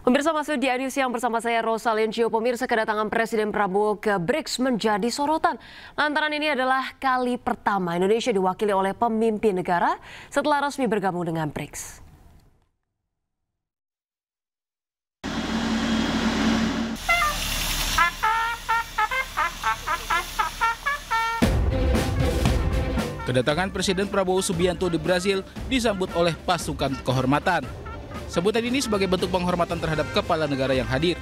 Pemirsa, masuk di News yang bersama saya Rosa Lencio. Pemirsa, kedatangan Presiden Prabowo ke BRICS menjadi sorotan. Lantaran ini adalah kali pertama Indonesia diwakili oleh pemimpin negara setelah resmi bergabung dengan BRICS. Kedatangan Presiden Prabowo Subianto di Brasil disambut oleh pasukan kehormatan. Sebutan ini sebagai bentuk penghormatan terhadap kepala negara yang hadir.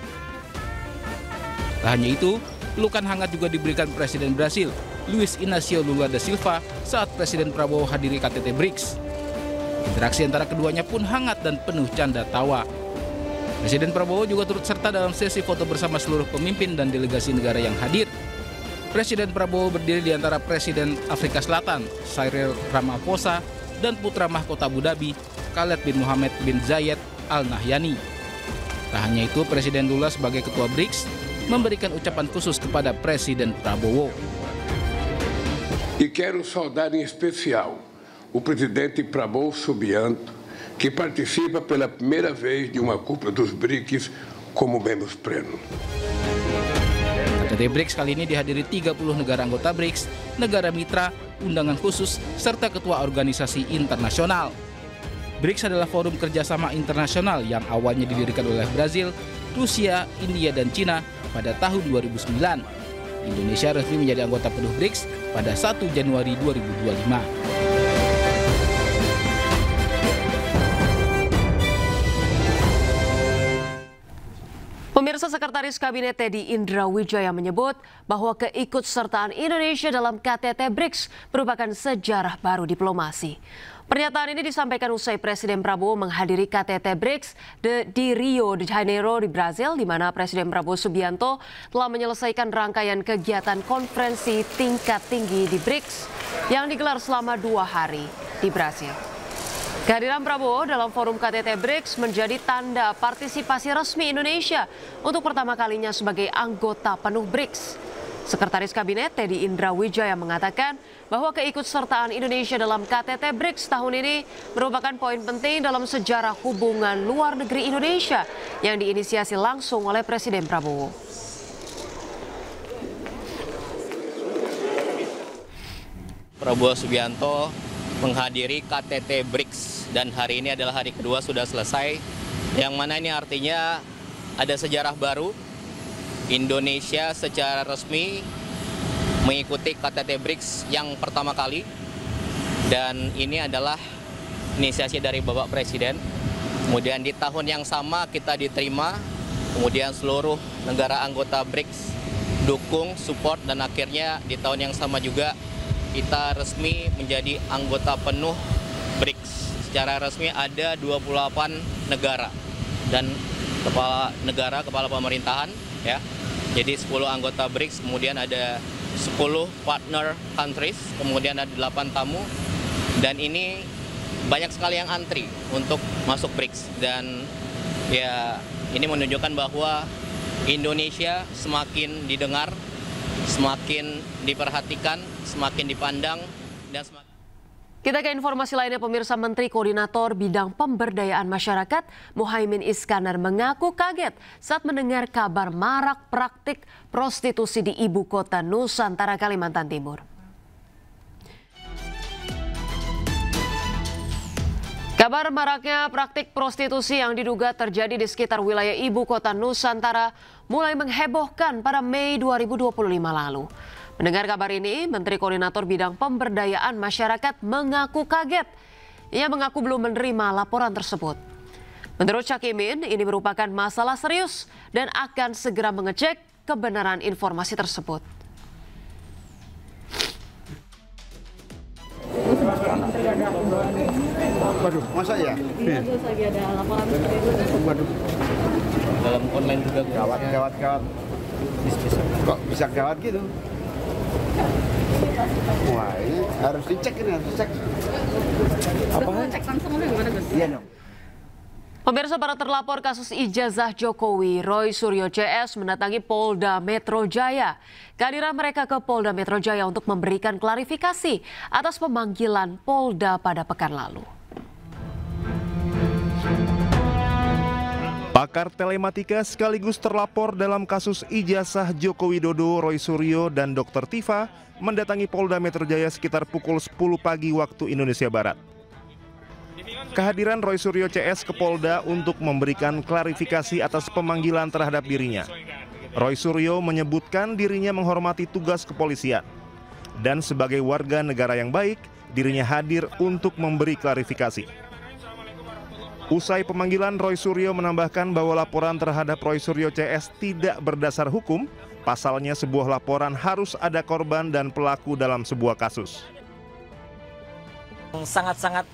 Tak hanya itu, pelukan hangat juga diberikan Presiden Brasil, Luiz Inácio Lula da Silva, saat Presiden Prabowo hadiri KTT BRICS. Interaksi antara keduanya pun hangat dan penuh canda tawa. Presiden Prabowo juga turut serta dalam sesi foto bersama seluruh pemimpin dan delegasi negara yang hadir. Presiden Prabowo berdiri di antara Presiden Afrika Selatan, Cyril Ramaphosa, dan putra mahkota Abu Dhabi, Khaled bin Mohammed bin Zayed Al Nahyan. Tak hanya itu, Presiden Lula sebagai Ketua BRICS memberikan ucapan khusus kepada Presiden Prabowo. E quero saudar em especial o presidente Prabowo Subianto, que participa pela primeira vez de uma cúpula dos BRICS como membro pleno. KTT BRICS kali ini dihadiri 30 negara anggota BRICS, negara mitra, undangan khusus, serta ketua organisasi internasional. BRICS adalah forum kerjasama internasional yang awalnya didirikan oleh Brazil, Rusia, India, dan Cina pada tahun 2009. Indonesia resmi menjadi anggota penuh BRICS pada 1 Januari 2025. Pemirsa, Sekretaris Kabinet Teddy Indra Wijaya menyebut bahwa keikutsertaan Indonesia dalam KTT BRICS merupakan sejarah baru diplomasi. Pernyataan ini disampaikan usai Presiden Prabowo menghadiri KTT BRICS di Rio de Janeiro di Brasil, di mana Presiden Prabowo Subianto telah menyelesaikan rangkaian kegiatan konferensi tingkat tinggi di BRICS yang digelar selama 2 hari di Brasil. Kehadiran Prabowo dalam forum KTT BRICS menjadi tanda partisipasi resmi Indonesia untuk pertama kalinya sebagai anggota penuh BRICS. Sekretaris Kabinet Teddy Indra Wijaya mengatakan bahwa keikutsertaan Indonesia dalam KTT BRICS tahun ini merupakan poin penting dalam sejarah hubungan luar negeri Indonesia yang diinisiasi langsung oleh Presiden Prabowo. Prabowo Subianto menghadiri KTT BRICS dan hari ini adalah hari kedua sudah selesai, yang mana ini artinya ada sejarah baru. Indonesia secara resmi mengikuti KTT BRICS yang pertama kali, dan ini adalah inisiasi dari Bapak Presiden. Kemudian di tahun yang sama kita diterima, kemudian seluruh negara anggota BRICS dukung, support, dan akhirnya di tahun yang sama juga kita resmi menjadi anggota penuh BRICS. Secara resmi ada 28 negara dan kepala pemerintahan, ya. Jadi 10 anggota BRICS, kemudian ada 10 partner countries, kemudian ada 8 tamu, dan ini banyak sekali yang antri untuk masuk BRICS. Dan ya, ini menunjukkan bahwa Indonesia semakin didengar, semakin diperhatikan, semakin dipandang, dan semakin... Kita ke informasi lainnya, pemirsa. Menteri Koordinator Bidang Pemberdayaan Masyarakat Muhaimin Iskandar mengaku kaget saat mendengar kabar marak praktik prostitusi di ibu kota Nusantara, Kalimantan Timur. Kabar maraknya praktik prostitusi yang diduga terjadi di sekitar wilayah ibu kota Nusantara mulai menghebohkan pada Mei 2025 lalu. Mendengar kabar ini, Menteri Koordinator Bidang Pemberdayaan Masyarakat mengaku kaget. Ia mengaku belum menerima laporan tersebut. Menurut Cakimin, ini merupakan masalah serius dan akan segera mengecek kebenaran informasi tersebut. Waduh, masa ya? Terus lagi ada laporan seperti itu. Waduh. Dalam online juga Gawat. Kok bisa gawat gitu? Wah, ini harus dicek, Apa? Cek langsung gimana, Gus? Iya dong. Pemirsa, para terlapor kasus ijazah Jokowi, Roy Suryo CS, mendatangi Polda Metro Jaya. Kehadiran mereka ke Polda Metro Jaya untuk memberikan klarifikasi atas pemanggilan Polda pada pekan lalu. Pakar telematika sekaligus terlapor dalam kasus ijazah Joko Widodo, Roy Suryo, dan Dr. Tifa mendatangi Polda Metro Jaya sekitar pukul 10 pagi waktu Indonesia Barat. Kehadiran Roy Suryo CS ke Polda untuk memberikan klarifikasi atas pemanggilan terhadap dirinya. Roy Suryo menyebutkan dirinya menghormati tugas kepolisian. Dan sebagai warga negara yang baik, dirinya hadir untuk memberi klarifikasi. Usai pemanggilan, Roy Suryo menambahkan bahwa laporan terhadap Roy Suryo CS tidak berdasar hukum. Pasalnya sebuah laporan harus ada korban dan pelaku dalam sebuah kasus. Sangat-sangat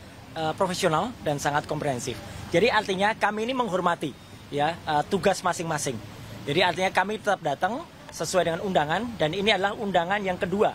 profesional dan sangat komprehensif. Jadi artinya kami ini menghormati ya tugas masing-masing. Jadi artinya kami tetap datang sesuai dengan undangan, dan ini adalah undangan yang kedua.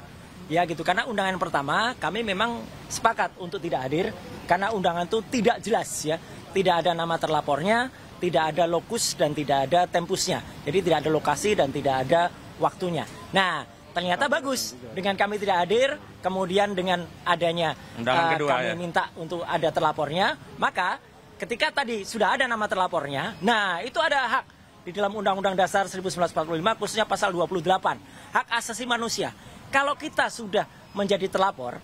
Ya gitu, karena undangan pertama kami memang sepakat untuk tidak hadir karena undangan itu tidak jelas ya. Tidak ada nama terlapornya, tidak ada lokus dan tidak ada tempusnya. Jadi tidak ada lokasi dan tidak ada waktunya. Nah, ternyata bagus dengan kami tidak hadir, kemudian dengan adanya kami minta untuk ada terlapornya, maka ketika tadi sudah ada nama terlapornya, nah itu ada hak di dalam Undang-Undang Dasar 1945 khususnya pasal 28, hak asasi manusia. Kalau kita sudah menjadi terlapor,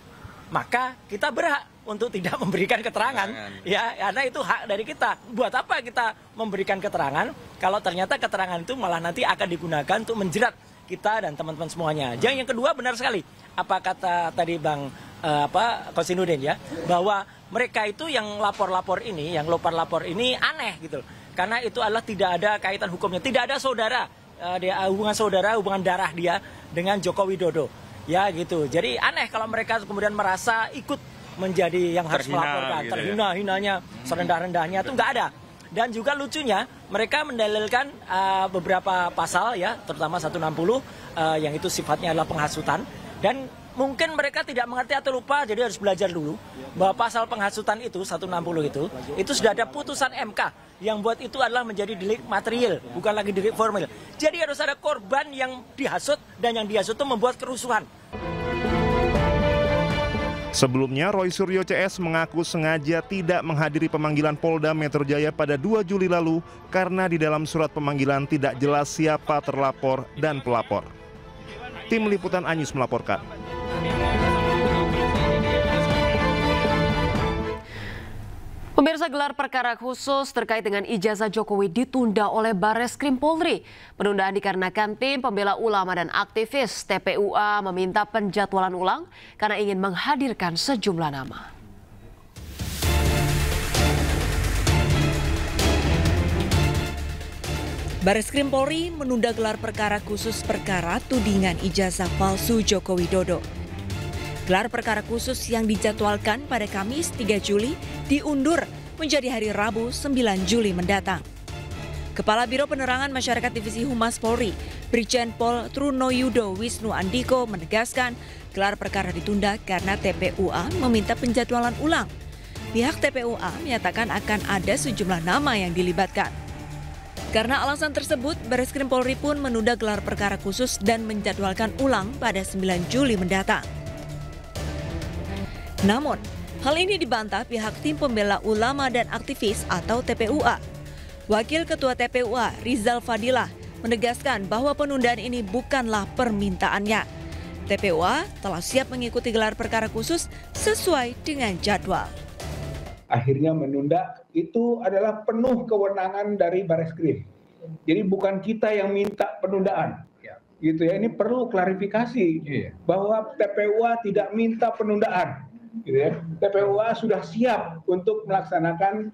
maka kita berhak untuk tidak memberikan keterangan, ya, karena itu hak dari kita. Buat apa kita memberikan keterangan kalau ternyata keterangan itu malah nanti akan digunakan untuk menjerat kita dan teman-teman semuanya. Yang kedua, benar sekali apa kata tadi Bang Kosinudin ya, bahwa mereka itu yang lapor-lapor ini, yang lapor ini aneh gitu. Karena itu adalah tidak ada kaitan hukumnya, tidak ada saudara, hubungan darah dia dengan Joko Widodo. Ya gitu. Jadi aneh kalau mereka kemudian merasa ikut menjadi yang harus melaporkan, gitu terhina-hinanya, serendah-rendahnya itu nggak ada. Dan juga lucunya mereka mendalilkan beberapa pasal ya, terutama 160 yang itu sifatnya adalah penghasutan, dan mungkin mereka tidak mengerti atau lupa, jadi harus belajar dulu bahwa pasal penghasutan itu 160 itu sudah ada putusan MK yang buat itu adalah menjadi delik material, bukan lagi delik formil. Jadi harus ada korban yang dihasut, dan yang dihasut itu membuat kerusuhan. Sebelumnya, Roy Suryo CS mengaku sengaja tidak menghadiri pemanggilan Polda Metro Jaya pada 2 Juli lalu karena di dalam surat pemanggilan tidak jelas siapa terlapor dan pelapor. Tim Liputan Anyus melaporkan. Pemirsa, gelar perkara khusus terkait dengan ijazah Jokowi ditunda oleh Barreskrim Polri. Penundaan dikarenakan tim pembela ulama dan aktivis TPUA meminta penjadwalan ulang karena ingin menghadirkan sejumlah nama. Barreskrim Polri menunda gelar perkara khusus perkara tudingan ijazah palsu Joko Widodo. Gelar perkara khusus yang dijadwalkan pada Kamis 3 Juli diundur menjadi hari Rabu 9 Juli mendatang. Kepala Biro Penerangan Masyarakat Divisi Humas Polri, Brigjen Pol Trunoyudo Wisnu Andiko menegaskan gelar perkara ditunda karena TPUA meminta penjadwalan ulang. Pihak TPUA menyatakan akan ada sejumlah nama yang dilibatkan. Karena alasan tersebut, Barreskrim Polri pun menunda gelar perkara khusus dan menjadwalkan ulang pada 9 Juli mendatang. Namun, hal ini dibantah pihak tim pembela ulama dan aktivis atau TPUA. Wakil Ketua TPUA, Rizal Fadilah, menegaskan bahwa penundaan ini bukanlah permintaannya. TPUA telah siap mengikuti gelar perkara khusus sesuai dengan jadwal. Akhirnya menunda itu adalah penuh kewenangan dari Barreskrim. Jadi bukan kita yang minta penundaan. Gitu ya, ini perlu klarifikasi bahwa TPUA tidak minta penundaan. Gitu ya. TPUA sudah siap untuk melaksanakan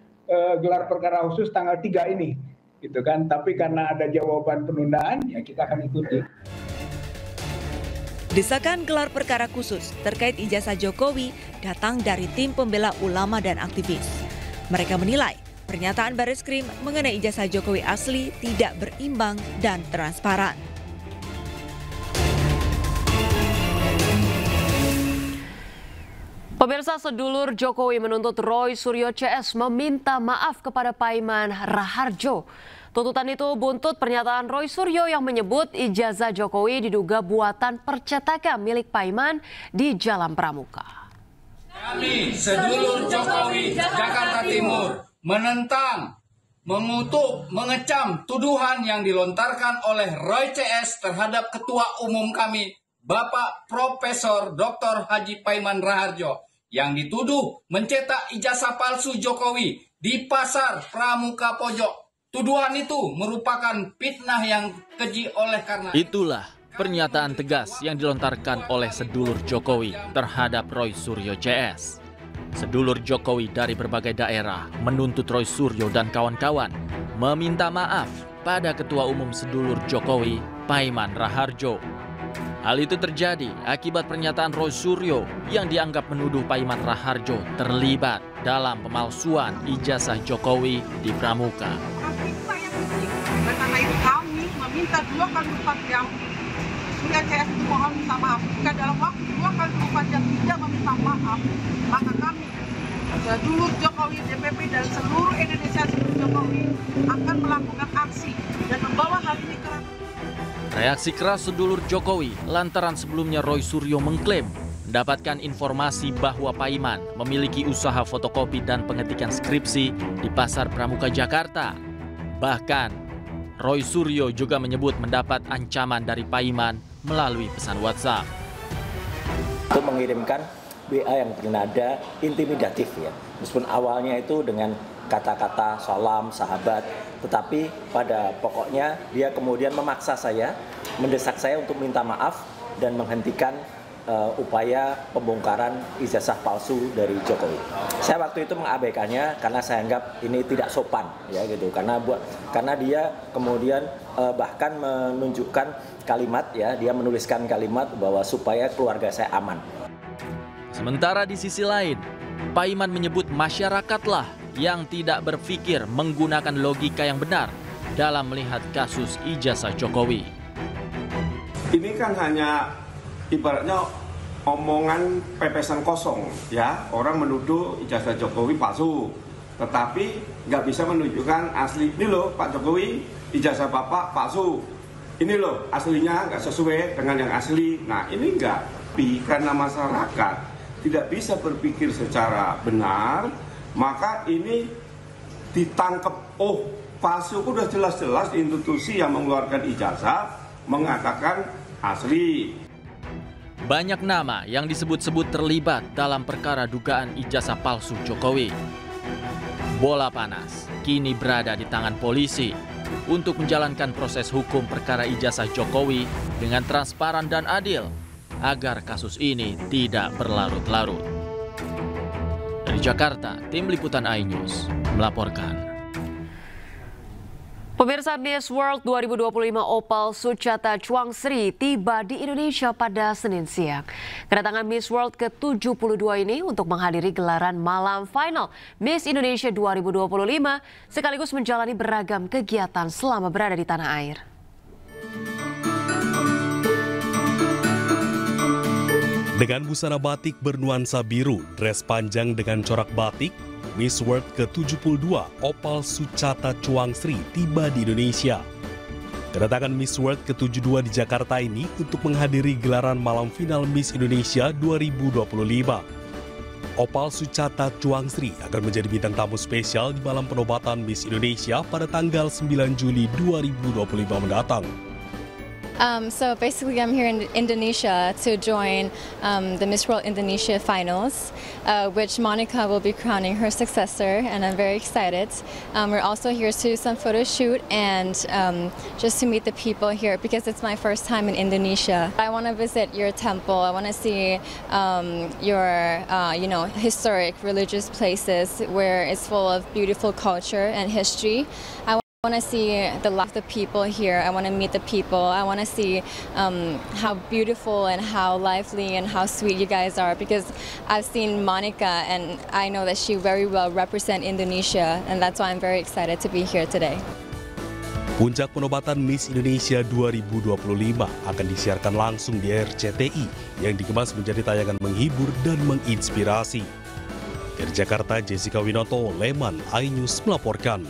gelar perkara khusus tanggal 3 ini, gitu kan. Tapi karena ada jawaban penundaan, ya kita akan ikuti. Desakan gelar perkara khusus terkait ijazah Jokowi datang dari tim pembela ulama dan aktivis. Mereka menilai pernyataan Barreskrim mengenai ijazah Jokowi asli tidak berimbang dan transparan. Pemirsa, sedulur Jokowi menuntut Roy Suryo CS meminta maaf kepada Paiman Raharjo. Tuntutan itu buntut pernyataan Roy Suryo yang menyebut ijazah Jokowi diduga buatan percetakan milik Paiman di Jalan Pramuka. Kami, sedulur Jokowi Jakarta Timur, menentang mengutuk, mengecam tuduhan yang dilontarkan oleh Roy CS terhadap Ketua Umum kami, Bapak Profesor Dr. Haji Paiman Raharjo, yang dituduh mencetak ijazah palsu Jokowi di Pasar Pramuka Pojok. Tuduhan itu merupakan fitnah yang keji oleh karena... Itulah pernyataan tegas yang dilontarkan oleh sedulur Jokowi terhadap Roy Suryo CS. Sedulur Jokowi dari berbagai daerah menuntut Roy Suryo dan kawan-kawan meminta maaf pada Ketua Umum sedulur Jokowi, Paiman Raharjo. Hal itu terjadi akibat pernyataan Roy Suryo yang dianggap menuduh Paiman Raharjo terlibat dalam pemalsuan ijazah Jokowi di Pramuka. Karena itu kami meminta 2 kali lipat yang Suryo CS mohon minta maaf. Jika dalam waktu 2 kali lipat yang tidak meminta maaf, maka kami sedulur Jokowi, DPP dan seluruh Indonesia sedulur Jokowi akan melakukan aksi dan membawa hal ini ke ranah. Reaksi keras sedulur Jokowi lantaran sebelumnya Roy Suryo mengklaim mendapatkan informasi bahwa Paiman memiliki usaha fotokopi dan pengetikan skripsi di Pasar Pramuka Jakarta. Bahkan Roy Suryo juga menyebut mendapat ancaman dari Paiman melalui pesan WhatsApp. Itu mengirimkan WA yang bernada intimidatif ya. Meskipun awalnya itu dengan kata-kata salam, sahabat, tetapi pada pokoknya dia kemudian memaksa saya, mendesak saya untuk minta maaf dan menghentikan upaya pembongkaran ijazah palsu dari Jokowi. Saya waktu itu mengabaikannya karena saya anggap ini tidak sopan ya gitu. Karena dia kemudian bahkan menunjukkan kalimat ya, dia menuliskan kalimat bahwa supaya keluarga saya aman. Sementara di sisi lain, Paiman menyebut masyarakatlah yang tidak berpikir menggunakan logika yang benar dalam melihat kasus ijazah Jokowi. Ini kan hanya ibaratnya omongan pepesan kosong ya, orang menuduh ijazah Jokowi palsu, tetapi nggak bisa menunjukkan asli. Ini loh Pak Jokowi, ijazah Bapak palsu, ini loh aslinya nggak sesuai dengan yang asli. Nah ini nggak, karena masyarakat tidak bisa berpikir secara benar, maka ini ditangkap, oh palsu, udah jelas-jelas institusi yang mengeluarkan ijazah mengatakan asli. Banyak nama yang disebut-sebut terlibat dalam perkara dugaan ijazah palsu Jokowi. Bola panas kini berada di tangan polisi untuk menjalankan proses hukum perkara ijazah Jokowi dengan transparan dan adil agar kasus ini tidak berlarut-larut. Dari Jakarta, Tim Liputan iNews melaporkan. Pemirsa, Miss World 2025 Opal Suchata Chuangsri tiba di Indonesia pada Senin siang. Kedatangan Miss World ke-72 ini untuk menghadiri gelaran malam final Miss Indonesia 2025 sekaligus menjalani beragam kegiatan selama berada di tanah air. Dengan busana batik bernuansa biru, dress panjang dengan corak batik, Miss World ke-72 Opal Suchata Chuangsri tiba di Indonesia. Kedatangan Miss World ke-72 di Jakarta ini untuk menghadiri gelaran malam final Miss Indonesia 2025. Opal Suchata Chuangsri akan menjadi bintang tamu spesial di malam penobatan Miss Indonesia pada tanggal 9 Juli 2025 mendatang. So basically I'm here in Indonesia to join the Miss World Indonesia finals, which Monica will be crowning her successor, and I'm very excited. We're also here to do some photo shoot and just to meet the people here because it's my first time in Indonesia. I want to visit your temple. I want to see your historic religious places where it's full of beautiful culture and history. I want to see the life of the people here. I want to meet the people. I want to see how beautiful and how lively and how sweet you guys are because I've seen Monica and I know that she very well represents Indonesia and that's why I'm very excited to be here today. Puncak penobatan Miss Indonesia 2025 akan disiarkan langsung di RCTI yang dikemas menjadi tayangan menghibur dan menginspirasi. Dari Jakarta, Jessica Winoto, Leman iNews melaporkan.